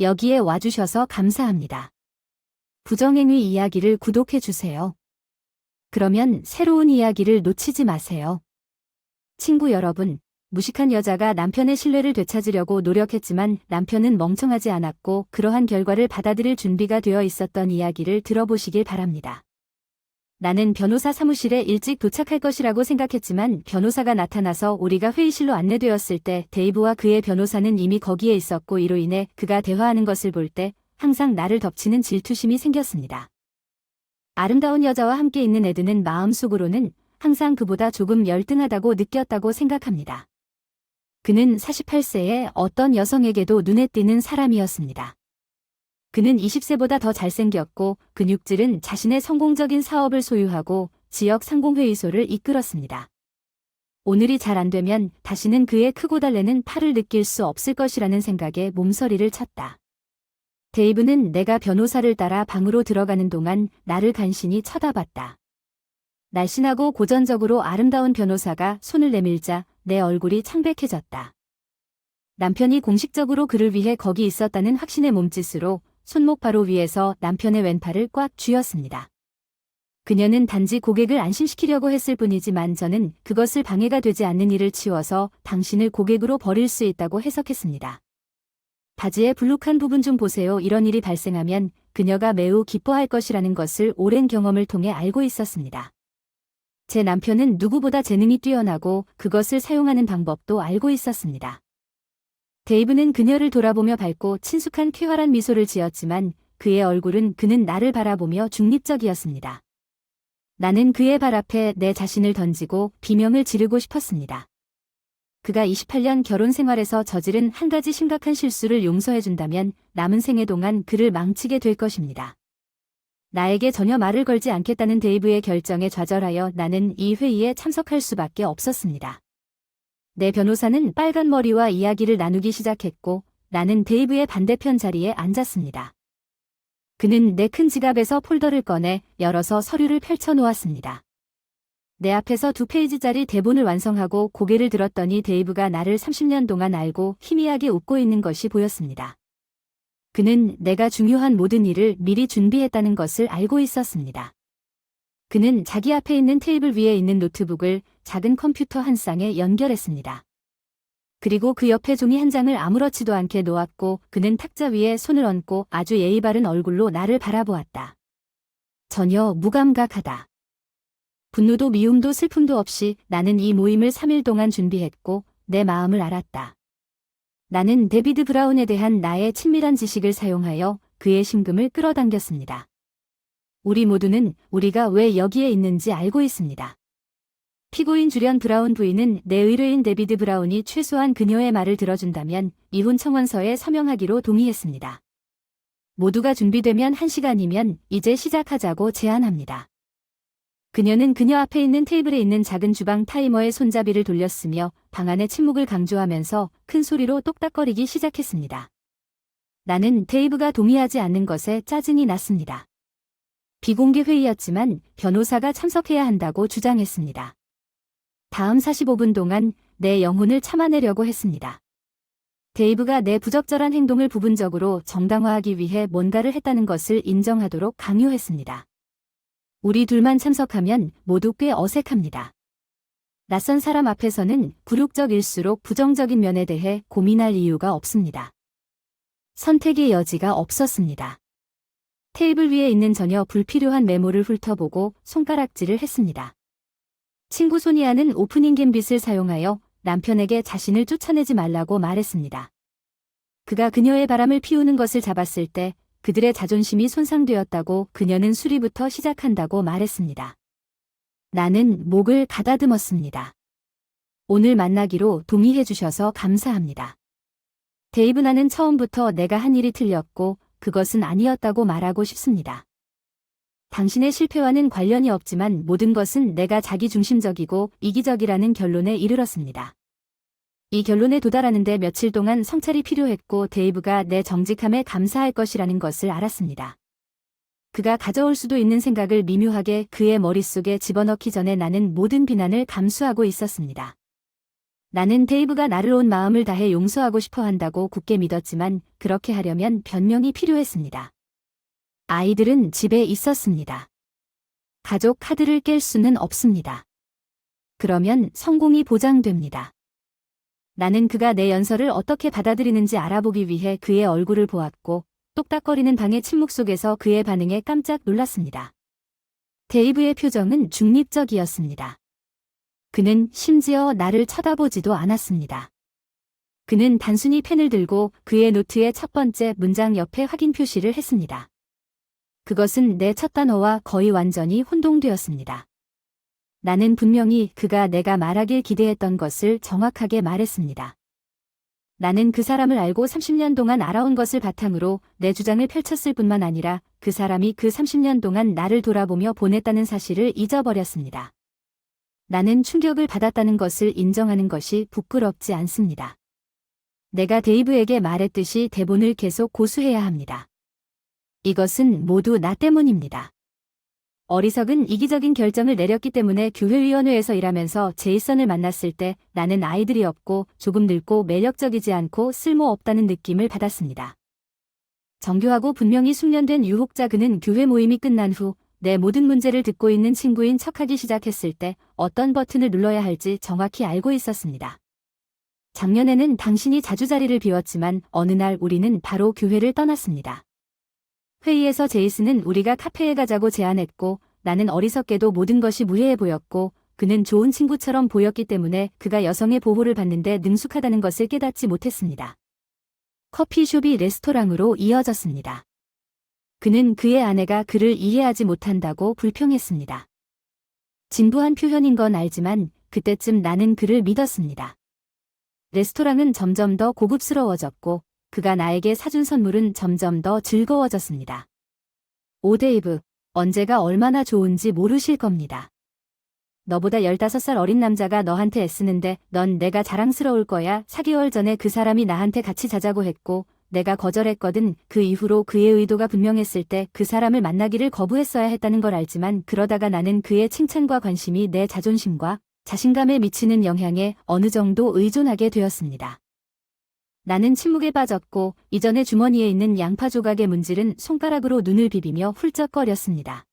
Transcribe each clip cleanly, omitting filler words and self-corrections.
여기에 와주셔서 감사합니다. 부정행위 이야기를 구독해주세요. 그러면 새로운 이야기를 놓치지 마세요. 친구 여러분, 무식한 여자가 남편의 신뢰를 되찾으려고 노력했지만 남편은 멍청하지 않았고 그러한 결과를 받아들일 준비가 되어 있었던 이야기를 들어보시길 바랍니다. 나는 변호사 사무실에 일찍 도착할 것이라고 생각했지만 변호사가 나타나서 우리가 회의실로 안내되었을 때 데이브와 그의 변호사는 이미 거기에 있었고 이로 인해 그가 대화하는 것을 볼 때 항상 나를 덮치는 질투심이 생겼습니다. 아름다운 여자와 함께 있는 에드는 마음속으로는 항상 그보다 조금 열등하다고 느꼈다고 생각합니다. 그는 48세의 어떤 여성에게도 눈에 띄는 사람이었습니다. 그는 20세보다 더 잘생겼고 근육질은 자신의 성공적인 사업을 소유하고 지역 상공회의소를 이끌었습니다. 오늘이 잘 안 되면 다시는 그의 크고 달래는 팔을 느낄 수 없을 것이라는 생각에 몸서리를 쳤다. 데이브는 내가 변호사를 따라 방으로 들어가는 동안 나를 간신히 쳐다봤다. 날씬하고 고전적으로 아름다운 변호사가 손을 내밀자 내 얼굴이 창백해졌다. 남편이 공식적으로 그를 위해 거기 있었다는 확신의 몸짓으로 손목 바로 위에서 남편의 왼팔을 꽉 쥐었습니다. 그녀는 단지 고객을 안심시키려고 했을 뿐이지만 저는 그것을 방해가 되지 않는 일을 치워서 당신을 고객으로 버릴 수 있다고 해석했습니다. 바지의 불룩한 부분 좀 보세요. 이런 일이 발생하면 그녀가 매우 기뻐할 것이라는 것을 오랜 경험을 통해 알고 있었습니다. 제 남편은 누구보다 재능이 뛰어나고 그것을 사용하는 방법도 알고 있었습니다. 데이브는 그녀를 돌아보며 밝고 친숙한 쾌활한 미소를 지었지만 그의 얼굴은 그는 나를 바라보며 중립적이었습니다. 나는 그의 발 앞에 내 자신을 던지고 비명을 지르고 싶었습니다. 그가 28년 결혼 생활에서 저지른 한 가지 심각한 실수를 용서해준다면 남은 생애 동안 그를 망치게 될 것입니다. 나에게 전혀 말을 걸지 않겠다는 데이브의 결정에 좌절하여 나는 이 회의에 참석할 수밖에 없었습니다. 내 변호사는 빨간 머리와 이야기를 나누기 시작했고 나는 데이브의 반대편 자리에 앉았습니다. 그는 내 큰 지갑에서 폴더를 꺼내 열어서 서류를 펼쳐놓았습니다. 내 앞에서 2페이지짜리 대본을 완성하고 고개를 들었더니 데이브가 나를 30년 동안 알고 희미하게 웃고 있는 것이 보였습니다. 그는 내가 중요한 모든 일을 미리 준비했다는 것을 알고 있었습니다. 그는 자기 앞에 있는 테이블 위에 있는 노트북을 작은 컴퓨터 한 쌍에 연결했습니다. 그리고 그 옆에 종이 한 장을 아무렇지도 않게 놓았고 그는 탁자 위에 손을 얹고 아주 예의 바른 얼굴로 나를 바라보았다. 전혀 무감각하다. 분노도 미움도 슬픔도 없이 나는 이 모임을 3일 동안 준비했고 내 마음을 알았다. 나는 데비드 브라운에 대한 나의 친밀한 지식을 사용하여 그의 심금을 끌어당겼습니다. 우리 모두는 우리가 왜 여기에 있는지 알고 있습니다. 피고인 주련 브라운 부인은 내 의뢰인 데비드 브라운이 최소한 그녀의 말을 들어준다면 이혼 청원서에 서명하기로 동의했습니다. 모두가 준비되면 1시간이면 이제 시작하자고 제안합니다. 그녀는 그녀 앞에 있는 테이블에 있는 작은 주방 타이머의 손잡이를 돌렸으며 방 안의 침묵을 강조하면서 큰 소리로 똑딱거리기 시작했습니다. 나는 데이브가 동의하지 않는 것에 짜증이 났습니다. 비공개 회의였지만 변호사가 참석해야 한다고 주장했습니다. 다음 45분 동안 내 영혼을 참아내려고 했습니다. 데이브가 내 부적절한 행동을 부분적으로 정당화하기 위해 뭔가를 했다는 것을 인정하도록 강요했습니다. 우리 둘만 참석하면 모두 꽤 어색합니다. 낯선 사람 앞에서는 굴욕적일수록 부정적인 면에 대해 고민할 이유가 없습니다. 선택의 여지가 없었습니다. 테이블 위에 있는 전혀 불필요한 메모를 훑어보고 손가락질을 했습니다. 친구 소니아는 오프닝 갬빗을 사용하여 남편에게 자신을 쫓아내지 말라고 말했습니다. 그가 그녀의 바람을 피우는 것을 잡았을 때 그들의 자존심이 손상되었다고 그녀는 수리부터 시작한다고 말했습니다. 나는 목을 가다듬었습니다. 오늘 만나기로 동의해 주셔서 감사합니다. 데이브 나는 처음부터 내가 한 일이 틀렸고 그것은 아니었다고 말하고 싶습니다. 당신의 실패와는 관련이 없지만 모든 것은 내가 자기중심적이고 이기적이라는 결론에 이르렀습니다. 이 결론에 도달하는데 며칠 동안 성찰이 필요했고 데이브가 내 정직함에 감사할 것이라는 것을 알았습니다. 그가 가져올 수도 있는 생각을 미묘하게 그의 머릿속에 집어넣기 전에 나는 모든 비난을 감수하고 있었습니다. 나는 데이브가 나를 온 마음을 다해 용서하고 싶어 한다고 굳게 믿었지만 그렇게 하려면 변명이 필요했습니다. 아이들은 집에 있었습니다. 가족 카드를 깰 수는 없습니다. 그러면 성공이 보장됩니다. 나는 그가 내 연설을 어떻게 받아들이는지 알아보기 위해 그의 얼굴을 보았고 똑딱거리는 방의 침묵 속에서 그의 반응에 깜짝 놀랐습니다. 데이브의 표정은 중립적이었습니다. 그는 심지어 나를 쳐다보지도 않았습니다. 그는 단순히 펜을 들고 그의 노트의 첫 번째 문장 옆에 확인 표시를 했습니다. 그것은 내 첫 단어와 거의 완전히 혼동되었습니다. 나는 분명히 그가 내가 말하길 기대했던 것을 정확하게 말했습니다. 나는 그 사람을 알고 30년 동안 알아온 것을 바탕으로 내 주장을 펼쳤을 뿐만 아니라 그 사람이 그 30년 동안 나를 돌아보며 보냈다는 사실을 잊어버렸습니다. 나는 충격을 받았다는 것을 인정하는 것이 부끄럽지 않습니다. 내가 데이브에게 말했듯이 대본을 계속 고수해야 합니다. 이것은 모두 나 때문입니다. 어리석은 이기적인 결정을 내렸기 때문에 교회위원회에서 일하면서 제이슨을 만났을 때 나는 아이들이 없고 조금 늙고 매력적이지 않고 쓸모없다는 느낌을 받았습니다. 정교하고 분명히 숙련된 유혹자 그는 교회 모임이 끝난 후 내 모든 문제를 듣고 있는 친구인 척하기 시작했을 때 어떤 버튼을 눌러야 할지 정확히 알고 있었습니다. 작년에는 당신이 자주 자리를 비웠지만 어느 날 우리는 바로 교회를 떠났습니다. 회의에서 제이슨은 우리가 카페에 가자고 제안했고 나는 어리석게도 모든 것이 무해해 보였고 그는 좋은 친구처럼 보였기 때문에 그가 여성의 보호를 받는데 능숙하다는 것을 깨닫지 못했습니다. 커피숍이 레스토랑으로 이어졌습니다. 그는 그의 아내가 그를 이해하지 못한다고 불평했습니다. 진부한 표현인 건 알지만 그때쯤 나는 그를 믿었습니다. 레스토랑은 점점 더 고급스러워졌고 그가 나에게 사준 선물은 점점 더 즐거워졌습니다. 오 데이브, 언제가 얼마나 좋은지 모르실 겁니다. 너보다 15살 어린 남자가 너한테 애쓰는데 넌 내가 자랑스러울 거야. 4개월 전에 그 사람이 나한테 같이 자자고 했고 내가 거절했거든. 그 이후로 그의 의도가 분명했을 때 그 사람을 만나기를 거부했어야 했다는 걸 알지만 그러다가 나는 그의 칭찬과 관심이 내 자존심과 자신감에 미치는 영향에 어느 정도 의존하게 되었습니다. 나는 침묵에 빠졌고 이전에 주머니에 있는 양파 조각의 문질은 손가락으로 눈을 비비며 훌쩍거렸습니다.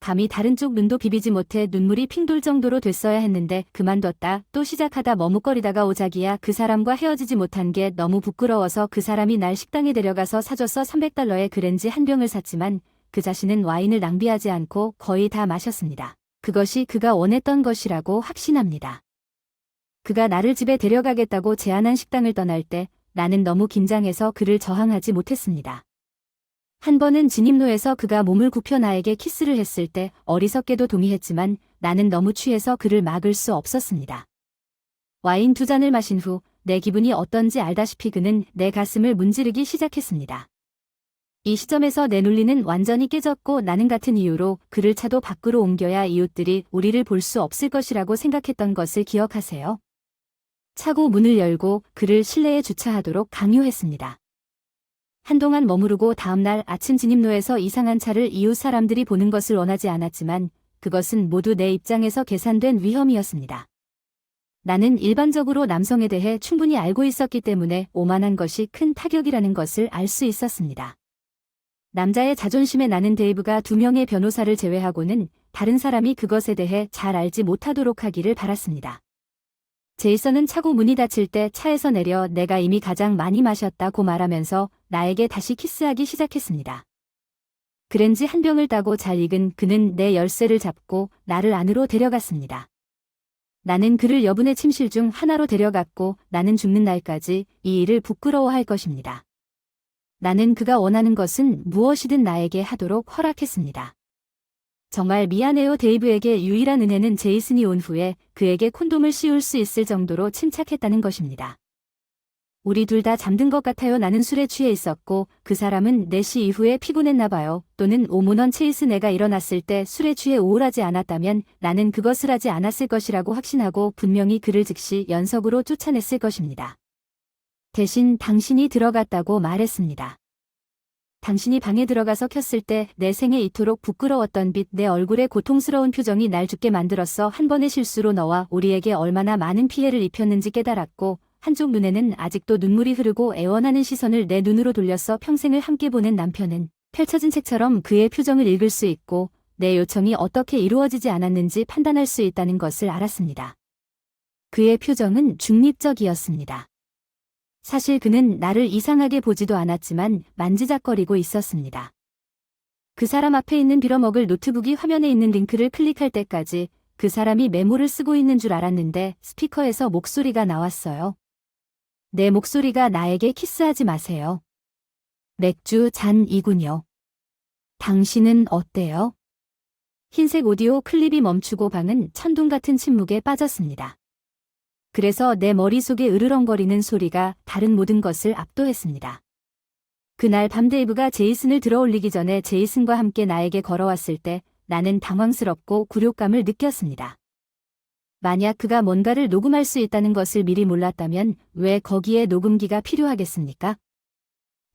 감히 다른 쪽 눈도 비비지 못해 눈물이 핑 돌 정도로 됐어야 했는데 그만뒀다. 또 시작하다 머뭇거리다가 오자기야 그 사람과 헤어지지 못한 게 너무 부끄러워서 그 사람이 날 식당에 데려가서 사줘서 $300의 그랜지 한 병을 샀지만 그 자신은 와인을 낭비하지 않고 거의 다 마셨습니다. 그것이 그가 원했던 것이라고 확신합니다. 그가 나를 집에 데려가겠다고 제안한 식당을 떠날 때 나는 너무 긴장해서 그를 저항하지 못했습니다. 한 번은 진입로에서 그가 몸을 굽혀 나에게 키스를 했을 때 어리석게도 동의했지만 나는 너무 취해서 그를 막을 수 없었습니다. 와인 2잔을 마신 후 내 기분이 어떤지 알다시피 그는 내 가슴을 문지르기 시작했습니다. 이 시점에서 내 논리는 완전히 깨졌고 나는 같은 이유로 그를 차도 밖으로 옮겨야 이웃들이 우리를 볼 수 없을 것이라고 생각했던 것을 기억하세요. 차고 문을 열고 그를 실내에 주차하도록 강요했습니다. 한동안 머무르고 다음날 아침 진입로에서 이상한 차를 이웃 사람들이 보는 것을 원하지 않았지만 그것은 모두 내 입장에서 계산된 위험이었습니다. 나는 일반적으로 남성에 대해 충분히 알고 있었기 때문에 오만한 것이 큰 타격이라는 것을 알 수 있었습니다. 남자의 자존심에 나는 데이브가 2명의 변호사를 제외하고는 다른 사람이 그것에 대해 잘 알지 못하도록 하기를 바랐습니다. 제이슨은 차고 문이 닫힐 때 차에서 내려 내가 이미 가장 많이 마셨다고 말하면서 나에게 다시 키스하기 시작했습니다. 그랜지 한 병을 따고 잘 익은 그는 내 열쇠를 잡고 나를 안으로 데려갔습니다. 나는 그를 여분의 침실 중 하나로 데려갔고 나는 죽는 날까지 이 일을 부끄러워할 것입니다. 나는 그가 원하는 것은 무엇이든 나에게 하도록 허락했습니다. 정말 미안해요. 데이브에게 유일한 은혜는 제이슨이 온 후에 그에게 콘돔을 씌울 수 있을 정도로 침착했다는 것입니다. 우리 둘 다 잠든 것 같아요. 나는 술에 취해 있었고 그 사람은 4시 이후에 피곤했나 봐요. 또는 오문원 체이스 내가 일어났을 때 술에 취해 우울하지 않았다면 나는 그것을 하지 않았을 것이라고 확신하고 분명히 그를 즉시 연석으로 쫓아냈을 것입니다. 대신 당신이 들어갔다고 말했습니다. 당신이 방에 들어가서 켰을 때 내 생에 이토록 부끄러웠던 빛, 내 얼굴의 고통스러운 표정이 날 죽게 만들었어. 한 번의 실수로 너와 우리에게 얼마나 많은 피해를 입혔는지 깨달았고 한쪽 눈에는 아직도 눈물이 흐르고 애원하는 시선을 내 눈으로 돌렸어. 평생을 함께 보낸 남편은 펼쳐진 책처럼 그의 표정을 읽을 수 있고 내 요청이 어떻게 이루어지지 않았는지 판단할 수 있다는 것을 알았습니다. 그의 표정은 중립적이었습니다. 사실 그는 나를 이상하게 보지도 않았지만 만지작거리고 있었습니다. 그 사람 앞에 있는 빌어먹을 노트북이 화면에 있는 링크를 클릭할 때까지 그 사람이 메모를 쓰고 있는 줄 알았는데 스피커에서 목소리가 나왔어요. 내 목소리가 나에게 키스하지 마세요. 맥주 잔이군요. 당신은 어때요? 흰색 오디오 클립이 멈추고 방은 천둥 같은 침묵에 빠졌습니다. 그래서 내 머릿속에 으르렁거리는 소리가 다른 모든 것을 압도했습니다. 그날 밤 데이브가 제이슨을 들어올리기 전에 제이슨과 함께 나에게 걸어왔을 때 나는 당황스럽고 굴욕감을 느꼈습니다. 만약 그가 뭔가를 녹음할 수 있다는 것을 미리 몰랐다면 왜 거기에 녹음기가 필요하겠습니까?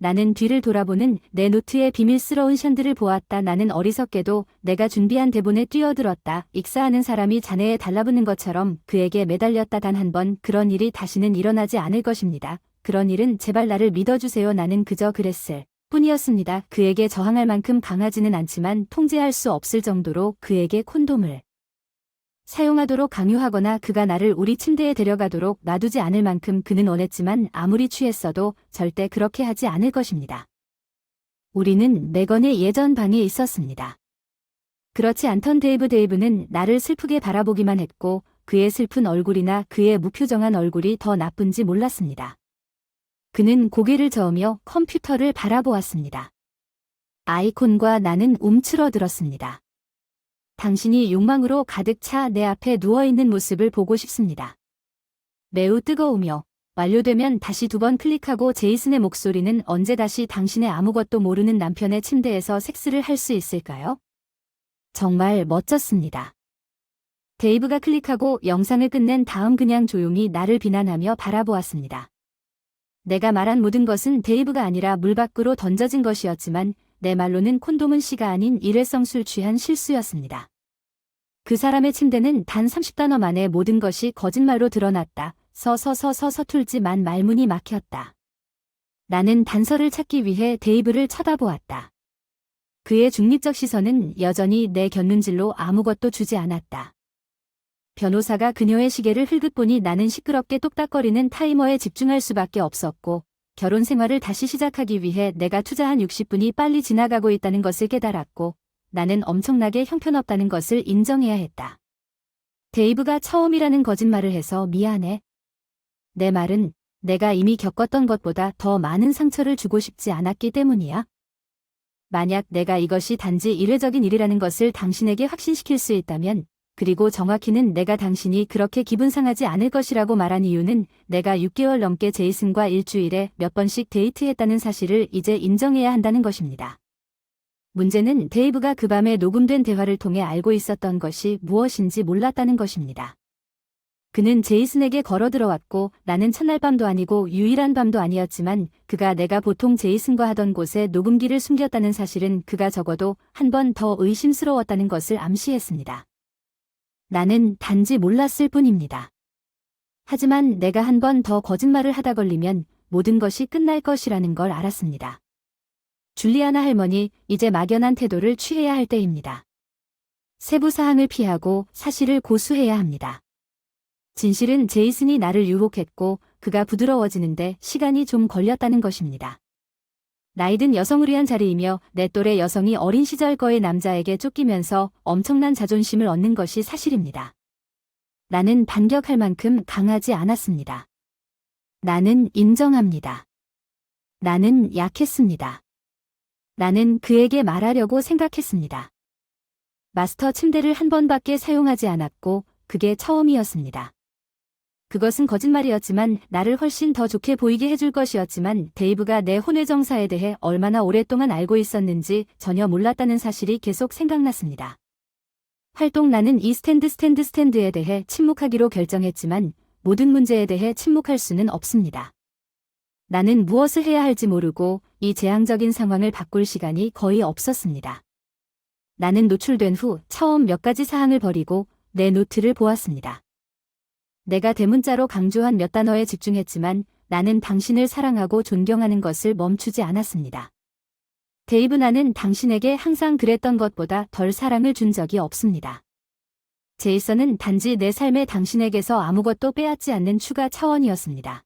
나는 뒤를 돌아보는 내 노트의 비밀스러운 션들을 보았다. 나는 어리석게도 내가 준비한 대본에 뛰어들었다. 익사하는 사람이 잔해에 달라붙는 것처럼 그에게 매달렸다. 단 한 번 그런 일이 다시는 일어나지 않을 것입니다. 그런 일은 제발 나를 믿어주세요. 나는 그저 그랬을 뿐이었습니다. 그에게 저항할 만큼 강하지는 않지만 통제할 수 없을 정도로 그에게 콘돔을 사용하도록 강요하거나 그가 나를 우리 침대에 데려가도록 놔두지 않을 만큼 그는 원했지만 아무리 취했어도 절대 그렇게 하지 않을 것입니다. 우리는 매건의 예전 방에 있었습니다. 그렇지 않던 데이브는 나를 슬프게 바라보기만 했고 그의 슬픈 얼굴이나 그의 무표정한 얼굴이 더 나쁜지 몰랐습니다. 그는 고개를 저으며 컴퓨터를 바라보았습니다. 아이콘과 나는 움츠러들었습니다. 당신이 욕망으로 가득 차 내 앞에 누워있는 모습을 보고 싶습니다. 매우 뜨거우며 완료되면 다시 2번 클릭하고 제이슨의 목소리는 언제 다시 당신의 아무것도 모르는 남편의 침대에서 섹스를 할 수 있을까요? 정말 멋졌습니다. 데이브가 클릭하고 영상을 끝낸 다음 그냥 조용히 나를 비난하며 바라보았습니다. 내가 말한 모든 것은 데이브가 아니라 물 밖으로 던져진 것이었지만 내 말로는 콘돔은 C가 아닌 일회성 술 취한 실수였습니다. 그 사람의 침대는 단 30단어 만에 모든 것이 거짓말로 드러났다. 서툴지만 말문이 막혔다. 나는 단서를 찾기 위해 데이브를 쳐다보았다. 그의 중립적 시선은 여전히 내 곁눈질로 아무것도 주지 않았다. 변호사가 그녀의 시계를 흘끗 보니 나는 시끄럽게 똑딱거리는 타이머에 집중할 수밖에 없었고 결혼 생활을 다시 시작하기 위해 내가 투자한 60분이 빨리 지나가고 있다는 것을 깨달았고 나는 엄청나게 형편없다는 것을 인정해야 했다. 데이브가 처음이라는 거짓말을 해서 미안해. 내 말은 내가 이미 겪었던 것보다 더 많은 상처를 주고 싶지 않았기 때문이야. 만약 내가 이것이 단지 일회적인 일이라는 것을 당신에게 확신시킬 수 있다면 그리고 정확히는 내가 당신이 그렇게 기분 상하지 않을 것이라고 말한 이유는 내가 6개월 넘게 제이슨과 일주일에 몇 번씩 데이트했다는 사실을 이제 인정해야 한다는 것입니다. 문제는 데이브가 그 밤에 녹음된 대화를 통해 알고 있었던 것이 무엇인지 몰랐다는 것입니다. 그는 제이슨에게 걸어 들어왔고 나는 첫날 밤도 아니고 유일한 밤도 아니었지만 그가 내가 보통 제이슨과 하던 곳에 녹음기를 숨겼다는 사실은 그가 적어도 한 번 더 의심스러웠다는 것을 암시했습니다. 나는 단지 몰랐을 뿐입니다. 하지만 내가 한 번 더 거짓말을 하다 걸리면 모든 것이 끝날 것이라는 걸 알았습니다. 줄리아나 할머니, 이제 막연한 태도를 취해야 할 때입니다. 세부 사항을 피하고 사실을 고수해야 합니다. 진실은 제이슨이 나를 유혹했고 그가 부드러워지는데 시간이 좀 걸렸다는 것입니다. 나이든 여성을 위한 자리이며 내 또래 여성이 어린 시절 거의 남자에게 쫓기면서 엄청난 자존심을 얻는 것이 사실입니다. 나는 반격할 만큼 강하지 않았습니다. 나는 인정합니다. 나는 약했습니다. 나는 그에게 말하려고 생각했습니다. 마스터 침대를 한 번밖에 사용하지 않았고 그게 처음이었습니다. 그것은 거짓말이었지만 나를 훨씬 더 좋게 보이게 해줄 것이었지만 데이브가 내 혼외 정사에 대해 얼마나 오랫동안 알고 있었는지 전혀 몰랐다는 사실이 계속 생각났습니다. 나는 이 스탠드에 대해 침묵하기로 결정했지만 모든 문제에 대해 침묵할 수는 없습니다. 나는 무엇을 해야 할지 모르고 이 재앙적인 상황을 바꿀 시간이 거의 없었습니다. 나는 노출된 후 처음 몇 가지 사항을 버리고 내 노트를 보았습니다. 내가 대문자로 강조한 몇 단어에 집중했지만 나는 당신을 사랑하고 존경하는 것을 멈추지 않았습니다. 데이브, 나는 당신에게 항상 그랬던 것보다 덜 사랑을 준 적이 없습니다. 제이슨은 단지 내 삶에 당신에게서 아무것도 빼앗지 않는 추가 차원이었습니다.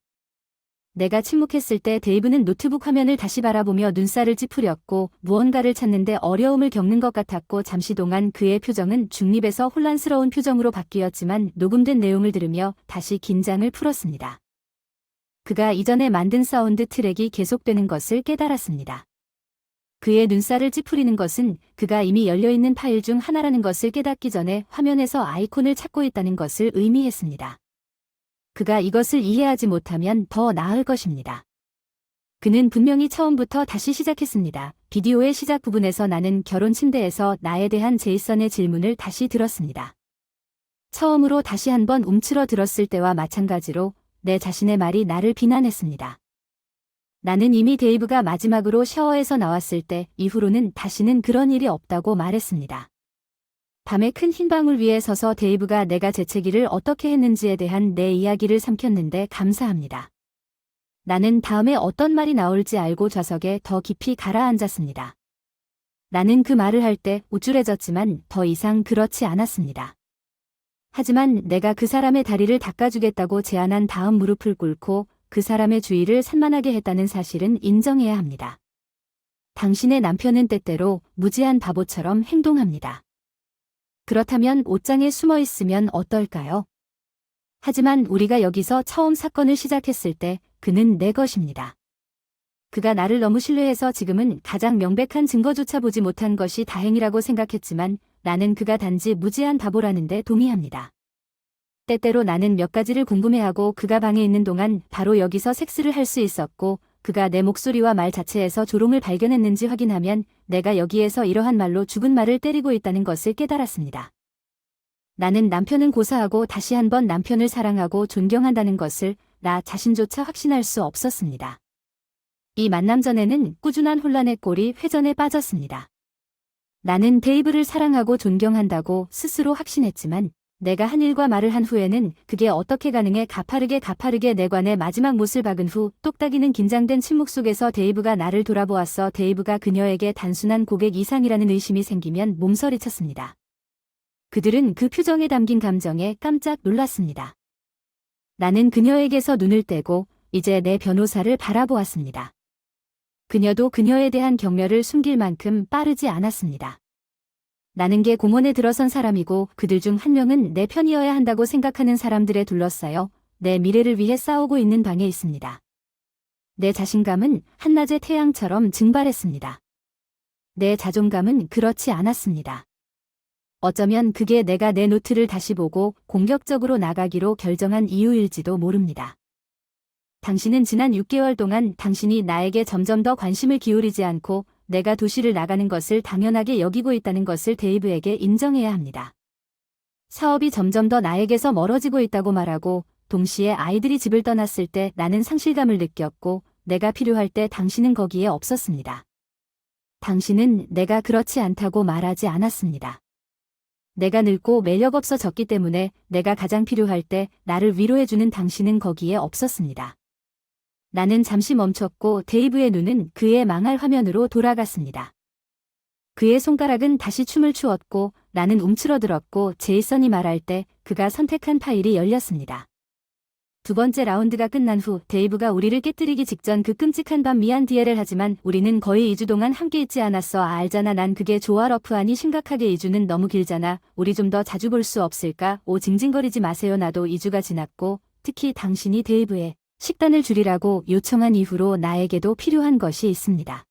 내가 침묵했을 때 데이브는 노트북 화면을 다시 바라보며 눈살을 찌푸렸고 무언가를 찾는데 어려움을 겪는 것 같았고 잠시 동안 그의 표정은 중립에서 혼란스러운 표정으로 바뀌었지만 녹음된 내용을 들으며 다시 긴장을 풀었습니다. 그가 이전에 만든 사운드 트랙이 계속되는 것을 깨달았습니다. 그의 눈살을 찌푸리는 것은 그가 이미 열려있는 파일 중 하나라는 것을 깨닫기 전에 화면에서 아이콘을 찾고 있다는 것을 의미했습니다. 그가 이것을 이해하지 못하면 더 나을 것입니다. 그는 분명히 처음부터 다시 시작했습니다. 비디오의 시작 부분에서 나는 결혼 침대에서 나에 대한 제이슨의 질문을 다시 들었습니다. 처음으로 다시 한번 움츠러 들었을 때와 마찬가지로 내 자신의 말이 나를 비난했습니다. 나는 이미 데이브가 마지막으로 샤워에서 나왔을 때 이후로는 다시는 그런 일이 없다고 말했습니다. 밤에 큰 흰방울 위에 서서 데이브가 내가 재채기를 어떻게 했는지에 대한 내 이야기를 삼켰는데 감사합니다. 나는 다음에 어떤 말이 나올지 알고 좌석에 더 깊이 가라앉았습니다. 나는 그 말을 할 때 우쭐해졌지만 더 이상 그렇지 않았습니다. 하지만 내가 그 사람의 다리를 닦아주겠다고 제안한 다음 무릎을 꿇고 그 사람의 주의를 산만하게 했다는 사실은 인정해야 합니다. 당신의 남편은 때때로 무지한 바보처럼 행동합니다. 그렇다면 옷장에 숨어 있으면 어떨까요? 하지만 우리가 여기서 처음 사건을 시작했을 때 그는 내 것입니다. 그가 나를 너무 신뢰해서 지금은 가장 명백한 증거조차 보지 못한 것이 다행이라고 생각했지만 나는 그가 단지 무지한 바보라는 데 동의합니다. 때때로 나는 몇 가지를 궁금해하고 그가 방에 있는 동안 바로 여기서 섹스를 할 수 있었고 그가 내 목소리와 말 자체에서 조롱을 발견했는지 확인하면 내가 여기에서 이러한 말로 죽은 말을 때리고 있다는 것을 깨달았습니다. 나는 남편은 고사하고 다시 한번 남편을 사랑하고 존경한다는 것을 나 자신조차 확신할 수 없었습니다. 이 만남 전에는 꾸준한 혼란의 꼴이 회전에 빠졌습니다. 나는 데이브를 사랑하고 존경한다고 스스로 확신했지만 내가 한 일과 말을 한 후에는 그게 어떻게 가능해 가파르게 내관에 마지막 못을 박은 후 똑딱이는 긴장된 침묵 속에서 데이브가 나를 돌아보았어. 데이브가 그녀에게 단순한 고객 이상이라는 의심이 생기면 몸서리쳤습니다. 그들은 그 표정에 담긴 감정에 깜짝 놀랐습니다. 나는 그녀에게서 눈을 떼고 이제 내 변호사를 바라보았습니다. 그녀도 그녀에 대한 격려를 숨길 만큼 빠르지 않았습니다. 나는 게 공원에 들어선 사람이고 그들 중 한 명은 내 편이어야 한다고 생각하는 사람들에 둘러싸여 내 미래를 위해 싸우고 있는 방에 있습니다. 내 자신감은 한낮의 태양처럼 증발했습니다. 내 자존감은 그렇지 않았습니다. 어쩌면 그게 내가 내 노트를 다시 보고 공격적으로 나가기로 결정한 이유일지도 모릅니다. 당신은 지난 6개월 동안 당신이 나에게 점점 더 관심을 기울이지 않고 내가 도시를 나가는 것을 당연하게 여기고 있다는 것을 데이브에게 인정해야 합니다. 사업이 점점 더 나에게서 멀어지고 있다고 말하고 동시에 아이들이 집을 떠났을 때 나는 상실감을 느꼈고 내가 필요할 때 당신은 거기에 없었습니다. 당신은 내가 그렇지 않다고 말하지 않았습니다. 내가 늙고 매력 없어졌기 때문에 내가 가장 필요할 때 나를 위로해주는 당신은 거기에 없었습니다. 나는 잠시 멈췄고 데이브의 눈은 그의 망할 화면으로 돌아갔습니다. 그의 손가락은 다시 춤을 추었고 나는 움츠러들었고 제이슨이 말할 때 그가 선택한 파일이 열렸습니다. 두 번째 라운드가 끝난 후 데이브가 우리를 깨뜨리기 직전 그 끔찍한 밤 미안 DL을 하지만 우리는 거의 2주 동안 함께 있지 않았어. 알잖아 난 그게 좋아. 러프하니 심각하게 2주는 너무 길잖아. 우리 좀 더 자주 볼 수 없을까? 오 징징거리지 마세요. 나도 2주가 지났고 특히 당신이 데이브의 식단을 줄이라고 요청한 이후로 나에게도 필요한 것이 있습니다.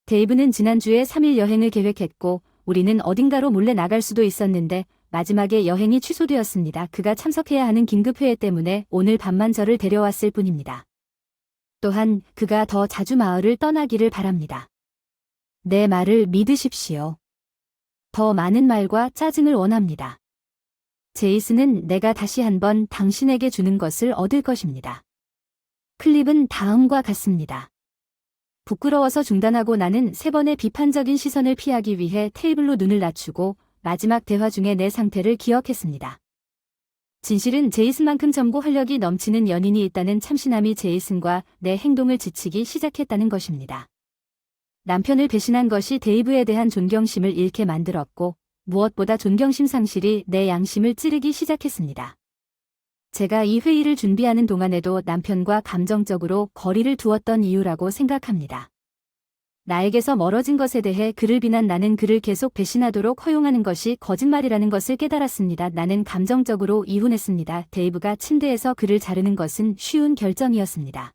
데이브는 지난주에 3일 여행을 계획했고 우리는 어딘가로 몰래 나갈 수도 있었는데 마지막에 여행이 취소되었습니다. 그가 참석해야 하는 긴급회의 때문에 오늘 밤만 저를 데려왔을 뿐입니다. 또한 그가 더 자주 마을을 떠나기를 바랍니다. 내 말을 믿으십시오. 더 많은 말과 짜증을 원합니다. 제이슨은 내가 다시 한번 당신에게 주는 것을 얻을 것입니다. 클립은 다음과 같습니다. 부끄러워서 중단하고 나는 3번의 비판적인 시선을 피하기 위해 테이블로 눈을 낮추고 마지막 대화 중에 내 상태를 기억했습니다. 진실은 제이슨만큼 점고 활력이 넘치는 연인이 있다는 참신함이 제이슨과 내 행동을 지치기 시작했다는 것입니다. 남편을 배신한 것이 데이브에 대한 존경심을 잃게 만들었고 무엇보다 존경심 상실이 내 양심을 찌르기 시작했습니다. 제가 이 회의를 준비하는 동안에도 남편과 감정적으로 거리를 두었던 이유라고 생각합니다. 나에게서 멀어진 것에 대해 그를 비난 나는 그를 계속 배신하도록 허용하는 것이 거짓말이라는 것을 깨달았습니다. 나는 감정적으로 이혼했습니다. 데이브가 침대에서 그를 자르는 것은 쉬운 결정이었습니다.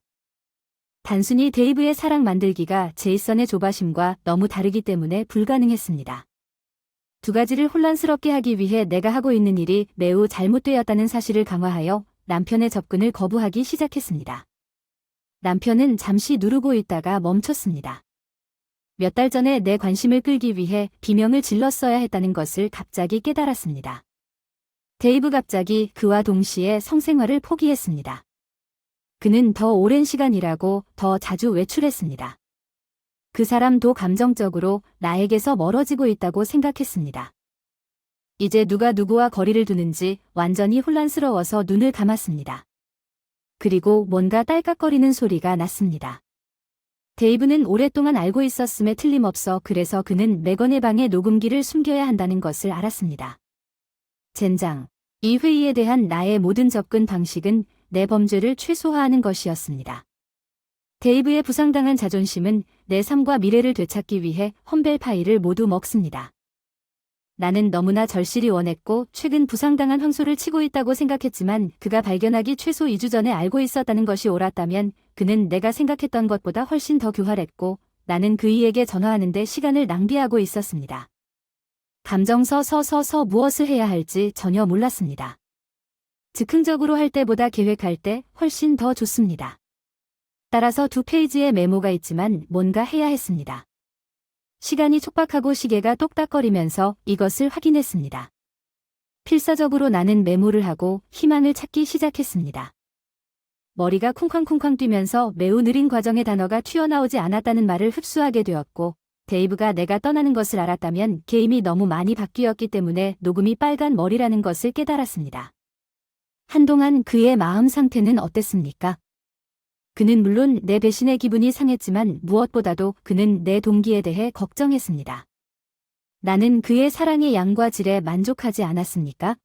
단순히 데이브의 사랑 만들기가 제이슨의 조바심과 너무 다르기 때문에 불가능했습니다. 두 가지를 혼란스럽게 하기 위해 내가 하고 있는 일이 매우 잘못되었다는 사실을 강화하여 남편의 접근을 거부하기 시작했습니다. 남편은 잠시 누르고 있다가 멈췄습니다. 몇 달 전에 내 관심을 끌기 위해 비명을 질렀어야 했다는 것을 갑자기 깨달았습니다. 데이브 갑자기 그와 동시에 성생활을 포기했습니다. 그는 더 오랜 시간 일하고 더 자주 외출했습니다. 그 사람도 감정적으로 나에게서 멀어지고 있다고 생각했습니다. 이제 누가 누구와 거리를 두는지 완전히 혼란스러워서 눈을 감았습니다. 그리고 뭔가 딸깍거리는 소리가 났습니다. 데이브는 오랫동안 알고 있었음에 틀림없어 그래서 그는 매건의 방에 녹음기를 숨겨야 한다는 것을 알았습니다. 젠장, 이 회의에 대한 나의 모든 접근 방식은 내 범죄를 최소화하는 것이었습니다. 데이브의 부상당한 자존심은 내 삶과 미래를 되찾기 위해 험벨 파이를 모두 먹습니다. 나는 너무나 절실히 원했고 최근 부상당한 황소를 치고 있다고 생각했지만 그가 발견하기 최소 2주 전에 알고 있었다는 것이 옳았다면 그는 내가 생각했던 것보다 훨씬 더 교활했고 나는 그이에게 전화하는데 시간을 낭비하고 있었습니다. 감정서 무엇을 해야 할지 전혀 몰랐습니다. 즉흥적으로 할 때보다 계획할 때 훨씬 더 좋습니다. 따라서 2페이지의 메모가 있지만 뭔가 해야 했습니다. 시간이 촉박하고 시계가 똑딱거리면서 이것을 확인했습니다. 필사적으로 나는 메모를 하고 희망을 찾기 시작했습니다. 머리가 쿵쾅쿵쾅 뛰면서 매우 느린 과정의 단어가 튀어나오지 않았다는 말을 흡수하게 되었고 데이브가 내가 떠나는 것을 알았다면 게임이 너무 많이 바뀌었기 때문에 녹음이 빨간 머리라는 것을 깨달았습니다. 한동안 그의 마음 상태는 어땠습니까? 그는 물론 내 배신의 기분이 상했지만 무엇보다도 그는 내 동기에 대해 걱정했습니다. 나는 그의 사랑의 양과 질에 만족하지 않았습니까?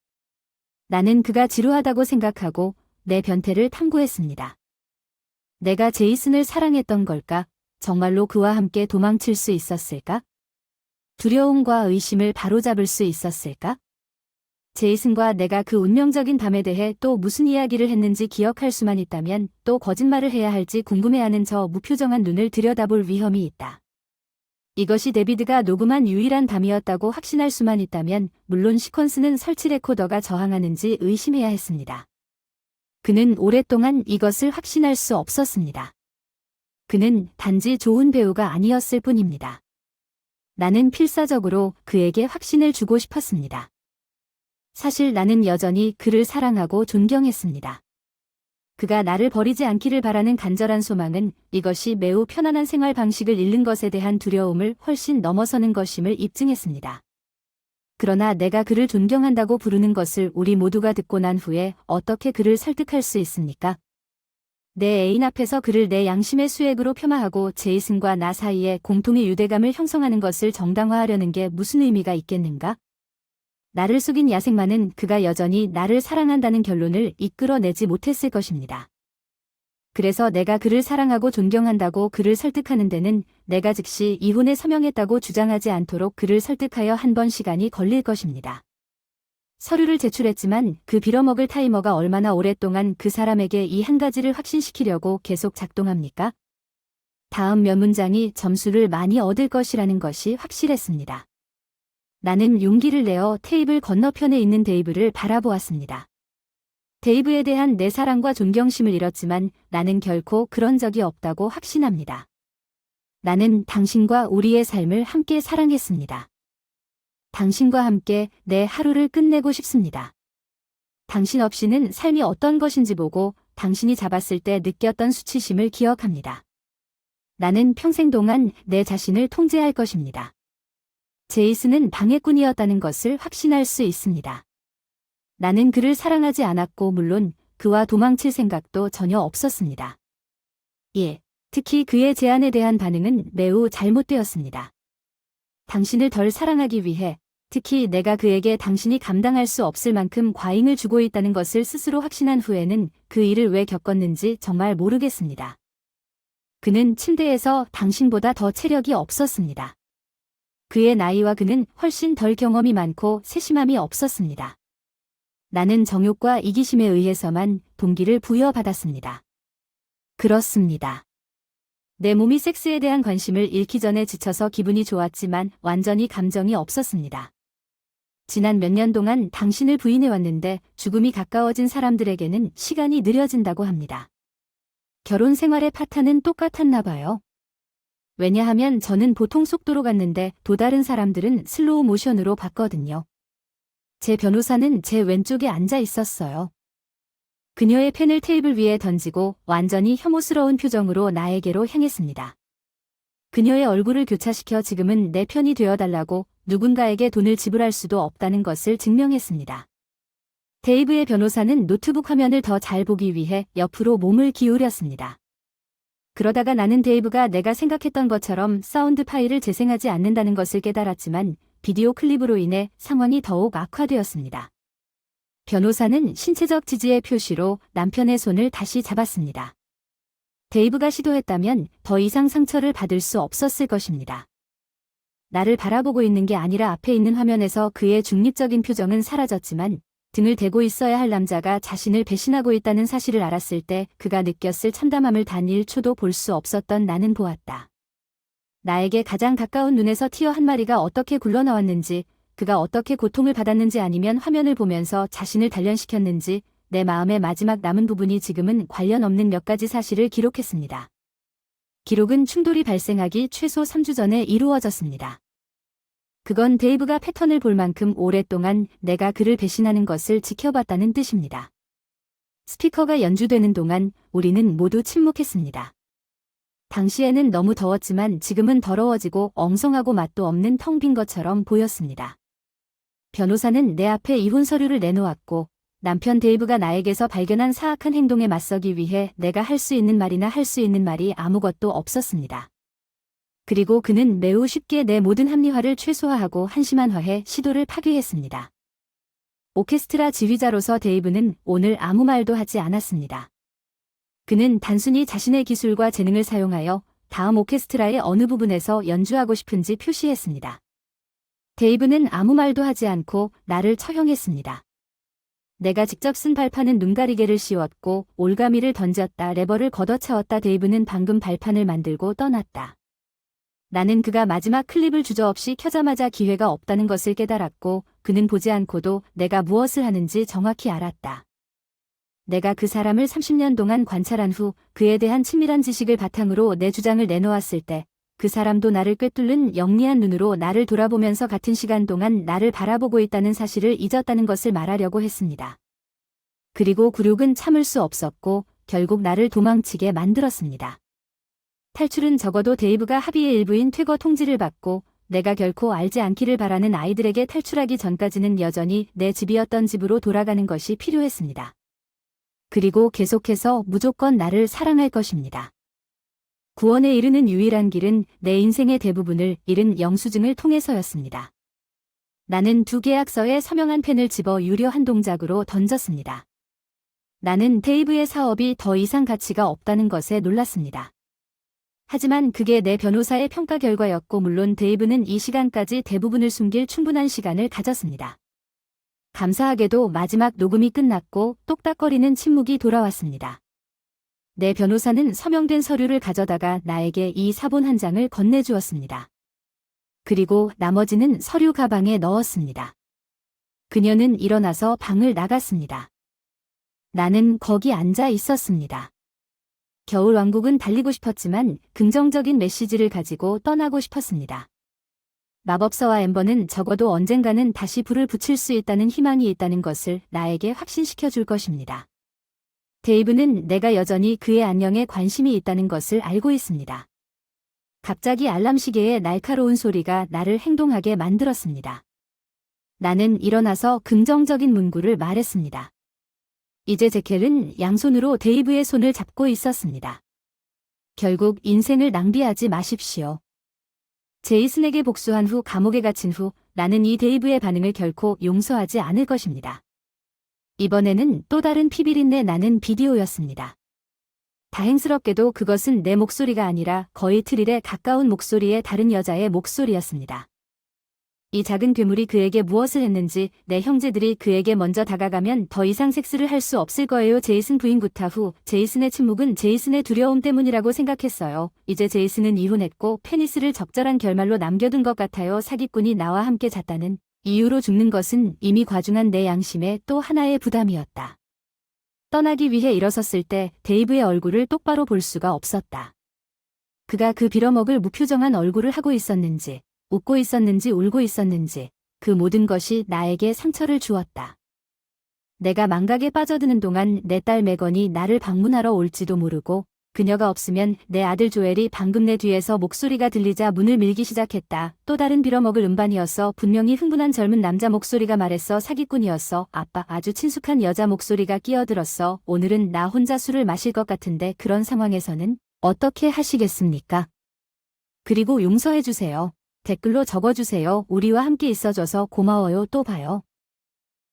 나는 그가 지루하다고 생각하고 내 변태를 탐구했습니다. 내가 제이슨을 사랑했던 걸까? 정말로 그와 함께 도망칠 수 있었을까? 두려움과 의심을 바로잡을 수 있었을까? 제이슨과 내가 그 운명적인 밤에 대해 또 무슨 이야기를 했는지 기억할 수만 있다면 또 거짓말을 해야 할지 궁금해하는 저 무표정한 눈을 들여다볼 위험이 있다. 이것이 데비드가 녹음한 유일한 밤이었다고 확신할 수만 있다면 물론 시퀀스는 설치 레코더가 저항하는지 의심해야 했습니다. 그는 오랫동안 이것을 확신할 수 없었습니다. 그는 단지 좋은 배우가 아니었을 뿐입니다. 나는 필사적으로 그에게 확신을 주고 싶었습니다. 사실 나는 여전히 그를 사랑하고 존경했습니다. 그가 나를 버리지 않기를 바라는 간절한 소망은 이것이 매우 편안한 생활 방식을 잃는 것에 대한 두려움을 훨씬 넘어서는 것임을 입증했습니다. 그러나 내가 그를 존경한다고 부르는 것을 우리 모두가 듣고 난 후에 어떻게 그를 설득할 수 있습니까? 내 애인 앞에서 그를 내 양심의 수액으로 폄하하고 제이슨과 나 사이에 공통의 유대감을 형성하는 것을 정당화하려는 게 무슨 의미가 있겠는가? 나를 속인 야생마는 그가 여전히 나를 사랑한다는 결론을 이끌어내지 못했을 것입니다. 그래서 내가 그를 사랑하고 존경한다고 그를 설득하는 데는 내가 즉시 이혼에 서명했다고 주장하지 않도록 그를 설득하여 한 번 시간이 걸릴 것입니다. 서류를 제출했지만 그 빌어먹을 타이머가 얼마나 오랫동안 그 사람에게 이 한 가지를 확신시키려고 계속 작동합니까? 다음 몇 문장이 점수를 많이 얻을 것이라는 것이 확실했습니다. 나는 용기를 내어 테이블 건너편에 있는 데이브를 바라보았습니다. 데이브에 대한 내 사랑과 존경심을 잃었지만 나는 결코 그런 적이 없다고 확신합니다. 나는 당신과 우리의 삶을 함께 사랑했습니다. 당신과 함께 내 하루를 끝내고 싶습니다. 당신 없이는 삶이 어떤 것인지 보고 당신이 잡았을 때 느꼈던 수치심을 기억합니다. 나는 평생 동안 내 자신을 통제할 것입니다. 제이슨은 방해꾼이었다는 것을 확신할 수 있습니다. 나는 그를 사랑하지 않았고 물론 그와 도망칠 생각도 전혀 없었습니다. 예, 특히 그의 제안에 대한 반응은 매우 잘못되었습니다. 당신을 덜 사랑하기 위해 특히 내가 그에게 당신이 감당할 수 없을 만큼 과잉을 주고 있다는 것을 스스로 확신한 후에는 그 일을 왜 겪었는지 정말 모르겠습니다. 그는 침대에서 당신보다 더 체력이 없었습니다. 그의 나이와 그는 훨씬 덜 경험이 많고 세심함이 없었습니다. 나는 정욕과 이기심에 의해서만 동기를 부여받았습니다. 그렇습니다. 내 몸이 섹스에 대한 관심을 잃기 전에 지쳐서 기분이 좋았지만 완전히 감정이 없었습니다. 지난 몇 년 동안 당신을 부인해왔는데 죽음이 가까워진 사람들에게는 시간이 느려진다고 합니다. 결혼 생활의 파탄은 똑같았나 봐요. 왜냐하면 저는 보통 속도로 갔는데 또 다른 사람들은 슬로우 모션으로 봤거든요. 제 변호사는 제 왼쪽에 앉아 있었어요. 그녀의 펜을 테이블 위에 던지고 완전히 혐오스러운 표정으로 나에게로 향했습니다. 그녀의 얼굴을 교차시켜 지금은 내 편이 되어달라고 누군가에게 돈을 지불할 수도 없다는 것을 증명했습니다. 데이브의 변호사는 노트북 화면을 더 잘 보기 위해 옆으로 몸을 기울였습니다. 그러다가 나는 데이브가 내가 생각했던 것처럼 사운드 파일을 재생하지 않는다는 것을 깨달았지만 비디오 클립으로 인해 상황이 더욱 악화되었습니다. 변호사는 신체적 지지의 표시로 남편의 손을 다시 잡았습니다. 데이브가 시도했다면 더 이상 상처를 받을 수 없었을 것입니다. 나를 바라보고 있는 게 아니라 앞에 있는 화면에서 그의 중립적인 표정은 사라졌지만 등을 대고 있어야 할 남자가 자신을 배신하고 있다는 사실을 알았을 때 그가 느꼈을 참담함을 단 1초도 볼 수 없었던 나는 보았다. 나에게 가장 가까운 눈에서 티어 한 마리가 어떻게 굴러나왔는지, 그가 어떻게 고통을 받았는지 아니면 화면을 보면서 자신을 단련시켰는지 내 마음의 마지막 남은 부분이 지금은 관련 없는 몇 가지 사실을 기록했습니다. 기록은 충돌이 발생하기 최소 3주 전에 이루어졌습니다. 그건 데이브가 패턴을 볼 만큼 오랫동안 내가 그를 배신하는 것을 지켜봤다는 뜻입니다. 스피커가 연주되는 동안 우리는 모두 침묵했습니다. 당시에는 너무 더웠지만 지금은 더러워지고 엉성하고 맛도 없는 텅 빈 것처럼 보였습니다. 변호사는 내 앞에 이혼 서류를 내놓았고 남편 데이브가 나에게서 발견한 사악한 행동에 맞서기 위해 내가 할 수 있는 말이나 할 수 있는 말이 아무것도 없었습니다. 그리고 그는 매우 쉽게 내 모든 합리화를 최소화하고 한심한화해 시도를 파괴했습니다. 오케스트라 지휘자로서 데이브는 오늘 아무 말도 하지 않았습니다. 그는 단순히 자신의 기술과 재능을 사용하여 다음 오케스트라의 어느 부분에서 연주하고 싶은지 표시했습니다. 데이브는 아무 말도 하지 않고 나를 처형했습니다. 내가 직접 쓴 발판은 눈가리개를 씌웠고 올가미를 던졌다 레버를 걷어차웠다. 데이브는 방금 발판을 만들고 떠났다. 나는 그가 마지막 클립을 주저없이 켜자마자 기회가 없다는 것을 깨달았고 그는 보지 않고도 내가 무엇을 하는지 정확히 알았다. 내가 그 사람을 30년 동안 관찰한 후 그에 대한 친밀한 지식을 바탕으로 내 주장을 내놓았을 때 그 사람도 나를 꿰뚫는 영리한 눈으로 나를 돌아보면서 같은 시간 동안 나를 바라보고 있다는 사실을 잊었다는 것을 말하려고 했습니다. 그리고 굴욕은 참을 수 없었고 결국 나를 도망치게 만들었습니다. 탈출은 적어도 데이브가 합의의 일부인 퇴거 통지를 받고 내가 결코 알지 않기를 바라는 아이들에게 탈출하기 전까지는 여전히 내 집이었던 집으로 돌아가는 것이 필요했습니다. 그리고 계속해서 무조건 나를 사랑할 것입니다. 구원에 이르는 유일한 길은 내 인생의 대부분을 잃은 영수증을 통해서였습니다. 나는 두 계약서에 서명한 펜을 집어 유려 한 동작으로 던졌습니다. 나는 데이브의 사업이 더 이상 가치가 없다는 것에 놀랐습니다. 하지만 그게 내 변호사의 평가 결과였고 물론 데이브는 이 시간까지 대부분을 숨길 충분한 시간을 가졌습니다. 감사하게도 마지막 녹음이 끝났고 똑딱거리는 침묵이 돌아왔습니다. 내 변호사는 서명된 서류를 가져다가 나에게 이 사본 한 장을 건네주었습니다. 그리고 나머지는 서류 가방에 넣었습니다. 그녀는 일어나서 방을 나갔습니다. 나는 거기 앉아 있었습니다. 겨울왕국은 달리고 싶었지만 긍정적인 메시지를 가지고 떠나고 싶었습니다. 마법사와 엠버는 적어도 언젠가는 다시 불을 붙일 수 있다는 희망이 있다는 것을 나에게 확신시켜 줄 것입니다. 데이브는 내가 여전히 그의 안녕에 관심이 있다는 것을 알고 있습니다. 갑자기 알람 시계의 날카로운 소리가 나를 행동하게 만들었습니다. 나는 일어나서 긍정적인 문구를 말했습니다. 이제 제켈은 양손으로 데이브의 손을 잡고 있었습니다. 결국 인생을 낭비하지 마십시오. 제이슨에게 복수한 후 감옥에 갇힌 후 나는 이 데이브의 반응을 결코 용서하지 않을 것입니다. 이번에는 또 다른 피비린내 나는 비디오였습니다. 다행스럽게도 그것은 내 목소리가 아니라 거의 트릴에 가까운 목소리의 다른 여자의 목소리였습니다. 이 작은 괴물이 그에게 무엇을 했는지 내 형제들이 그에게 먼저 다가가면 더 이상 섹스를 할 수 없을 거예요. 제이슨 부인 구타 후 제이슨의 침묵은 제이슨의 두려움 때문이라고 생각했어요. 이제 제이슨은 이혼했고 페니스를 적절한 결말로 남겨둔 것 같아요. 사기꾼이 나와 함께 잤다는 이유로 죽는 것은 이미 과중한 내 양심에 또 하나의 부담이었다. 떠나기 위해 일어섰을 때 데이브의 얼굴을 똑바로 볼 수가 없었다. 그가 그 빌어먹을 무표정한 얼굴을 하고 있었는지 웃고 있었는지 울고 있었는지 그 모든 것이 나에게 상처를 주었다. 내가 망각에 빠져드는 동안 내 딸 메건이 나를 방문하러 올지도 모르고 그녀가 없으면 내 아들 조엘이 방금 내 뒤에서 목소리가 들리자 문을 밀기 시작했다. 또 다른 빌어먹을 음반이었어. 분명히 흥분한 젊은 남자 목소리가 말했어. 사기꾼이었어. 아빠 아주 친숙한 여자 목소리가 끼어들었어. 오늘은 나 혼자 술을 마실 것 같은데 그런 상황에서는 어떻게 하시겠습니까? 그리고 용서해주세요. 댓글로 적어주세요. 우리와 함께 있어줘서 고마워요. 또 봐요.